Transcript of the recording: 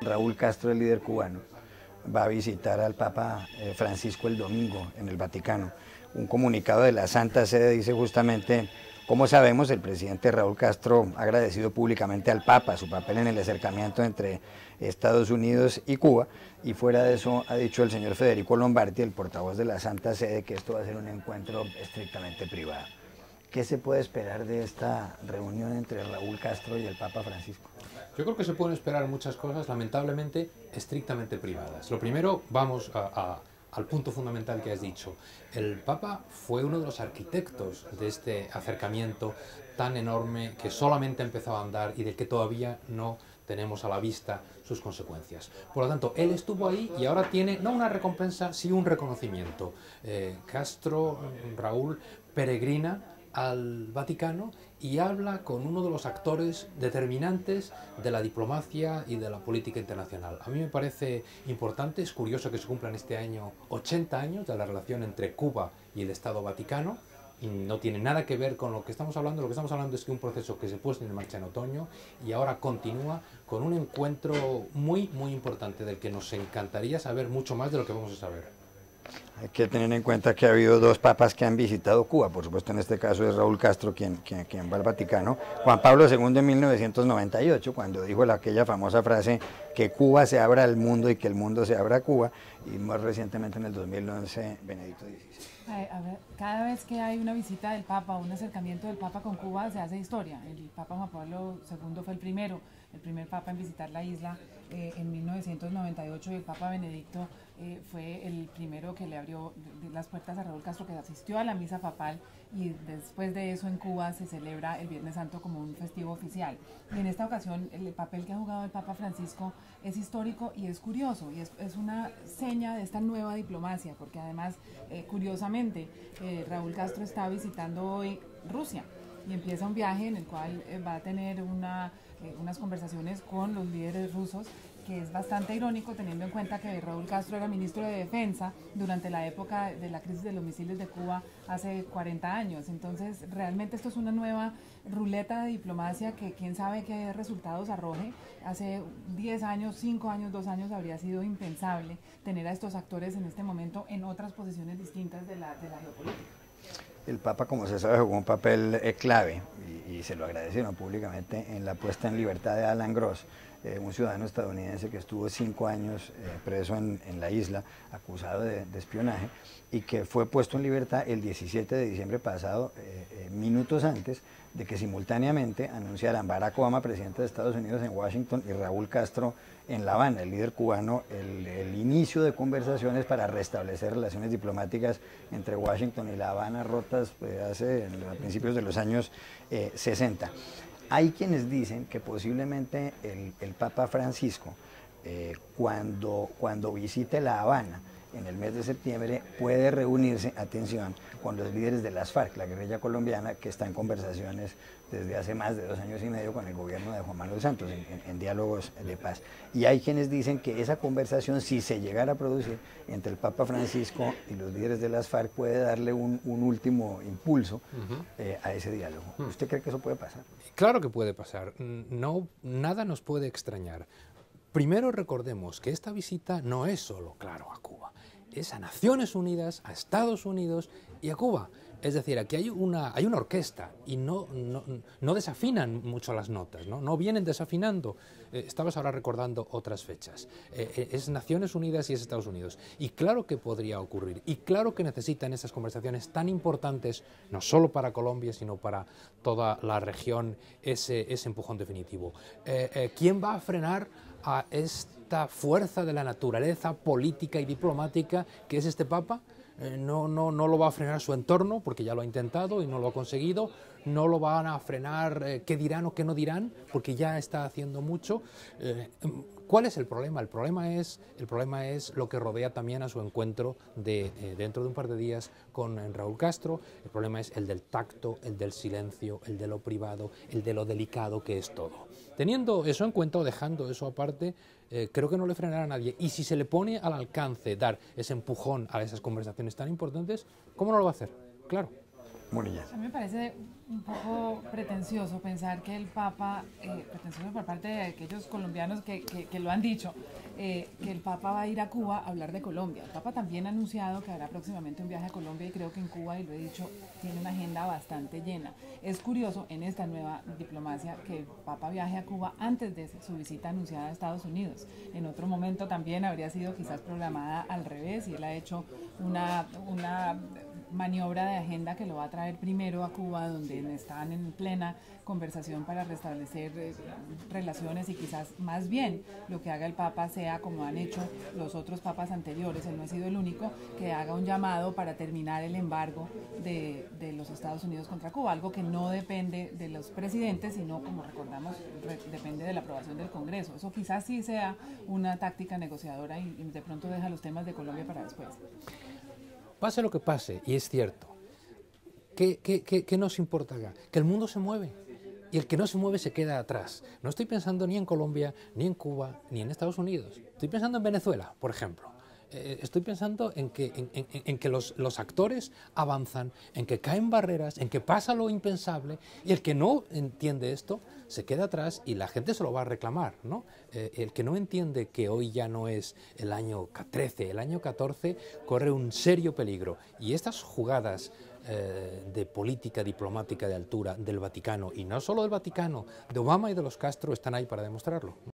Raúl Castro, el líder cubano, va a visitar al Papa Francisco el domingo en el Vaticano. Un comunicado de la Santa Sede dice justamente: como sabemos, el presidente Raúl Castro ha agradecido públicamente al Papa su papel en el acercamiento entre Estados Unidos y Cuba, y fuera de eso ha dicho el señor Federico Lombardi, el portavoz de la Santa Sede, que esto va a ser un encuentro estrictamente privado. ¿Qué se puede esperar de esta reunión entre Raúl Castro y el Papa Francisco? Yo creo que se pueden esperar muchas cosas, lamentablemente, estrictamente privadas. Lo primero, vamos al punto fundamental que has dicho. El Papa fue uno de los arquitectos de este acercamiento tan enorme que solamente empezó a andar y del que todavía no tenemos a la vista sus consecuencias. Por lo tanto, él estuvo ahí y ahora tiene no una recompensa, sí un reconocimiento. Castro, Raúl, peregrina al Vaticano y habla con uno de los actores determinantes de la diplomacia y de la política internacional. A mí me parece importante, es curioso que se cumplan este año 80 años de la relación entre Cuba y el Estado Vaticano, y no tiene nada que ver con lo que estamos hablando. Lo que estamos hablando es que un proceso que se puso en marcha en otoño y ahora continúa con un encuentro muy importante del que nos encantaría saber mucho más de lo que vamos a saber. Hay que tener en cuenta que ha habido dos papas que han visitado Cuba, por supuesto en este caso es Raúl Castro quien va al Vaticano. Juan Pablo II en 1998, cuando dijo aquella famosa frase que Cuba se abra al mundo y que el mundo se abra a Cuba, y más recientemente en el 2011 Benedicto XVI. A ver, cada vez que hay una visita del Papa, un acercamiento del Papa con Cuba, se hace historia. El Papa Juan Pablo II fue el primer Papa en visitar la isla en 1998, y el Papa Benedicto fue el primero que le abrió las puertas a Raúl Castro, que asistió a la misa papal, y después de eso en Cuba se celebra el Viernes Santo como un festivo oficial. Y en esta ocasión el papel que ha jugado el Papa Francisco es histórico y es curioso, y es una seña de esta nueva diplomacia, porque además, curiosamente, Raúl Castro está visitando hoy Rusia y empieza un viaje en el cual va a tener unas conversaciones con los líderes rusos, que es bastante irónico teniendo en cuenta que Raúl Castro era ministro de Defensa durante la época de la crisis de los misiles de Cuba hace 40 años. Entonces, realmente esto es una nueva ruleta de diplomacia que quién sabe qué resultados arroje. Hace 10 años, 5 años, 2 años habría sido impensable tener a estos actores en este momento en otras posiciones distintas de la geopolítica. El Papa, como se sabe, jugó un papel clave, y se lo agradecieron públicamente, en la puesta en libertad de Alan Gross, un ciudadano estadounidense que estuvo 5 años preso en la isla, acusado de espionaje, y que fue puesto en libertad el 17 de diciembre pasado, minutos antes de que simultáneamente anunciaran Barack Obama, presidente de Estados Unidos, en Washington, y Raúl Castro en La Habana, el líder cubano, el inicio de conversaciones para restablecer relaciones diplomáticas entre Washington y La Habana, rotas a principios de los años 60. Hay quienes dicen que posiblemente el Papa Francisco, cuando visite La Habana en el mes de septiembre, puede reunirse, atención, con los líderes de las FARC, la guerrilla colombiana, que está en conversaciones desde hace más de 2 años y medio con el gobierno de Juan Manuel Santos, en diálogos de paz. Y hay quienes dicen que esa conversación, si se llegara a producir entre el Papa Francisco y los líderes de las FARC, puede darle un último impulso a ese diálogo. ¿Usted cree que eso puede pasar? Claro que puede pasar. No, nada nos puede extrañar. Primero recordemos que esta visita no es solo, claro, a Cuba, es a Naciones Unidas, a Estados Unidos y a Cuba. Es decir, aquí hay una orquesta y no desafinan mucho las notas, no vienen desafinando. Estabas ahora recordando otras fechas. Es Naciones Unidas y es Estados Unidos. Y claro que podría ocurrir, y claro que necesitan esas conversaciones tan importantes, no solo para Colombia, sino para toda la región, ese empujón definitivo. ¿Quién va a frenar a esta fuerza de la naturaleza política y diplomática que es este Papa? No lo va a frenar su entorno, porque ya lo ha intentado y no lo ha conseguido. No lo van a frenar qué dirán o qué no dirán, porque ya está haciendo mucho. ¿Cuál es el problema? El problema es lo que rodea también a su encuentro dentro de un par de días con Raúl Castro. El problema es el del tacto, el del silencio, el de lo privado, el de lo delicado que es todo. Teniendo eso en cuenta o dejando eso aparte, creo que no le frenará a nadie. Y si se le pone al alcance dar ese empujón a esas conversaciones tan importantes, ¿cómo no lo va a hacer? Claro. Murillas. A mí me parece un poco pretencioso pensar que el Papa, pretencioso por parte de aquellos colombianos que lo han dicho, que el Papa va a ir a Cuba a hablar de Colombia. El Papa también ha anunciado que hará próximamente un viaje a Colombia y creo que en Cuba, y lo he dicho, tiene una agenda bastante llena. Es curioso en esta nueva diplomacia que el Papa viaje a Cuba antes de su visita anunciada a Estados Unidos. En otro momento también habría sido quizás programada al revés y él ha hecho una maniobra de agenda que lo va a traer primero a Cuba, donde están en plena conversación para restablecer relaciones y quizás más bien lo que haga el Papa sea como han hecho los otros papas anteriores, él no ha sido el único, que haga un llamado para terminar el embargo de los Estados Unidos contra Cuba, algo que no depende de los presidentes, sino, como recordamos, depende de la aprobación del Congreso. Eso quizás sí sea una táctica negociadora y de pronto deja los temas de Colombia para después. Pase lo que pase, y es cierto, ¿qué nos importa acá? Que el mundo se mueve, y el que no se mueve se queda atrás. No estoy pensando ni en Colombia, ni en Cuba, ni en Estados Unidos. Estoy pensando en Venezuela, por ejemplo. Estoy pensando en que los actores avanzan, en que caen barreras, en que pasa lo impensable, y el que no entiende esto se queda atrás y la gente se lo va a reclamar, ¿no? El que no entiende que hoy ya no es el año 13, el año 14 corre un serio peligro. Y estas jugadas de política diplomática de altura del Vaticano, y no solo del Vaticano, de Obama y de los Castro, están ahí para demostrarlo, ¿no?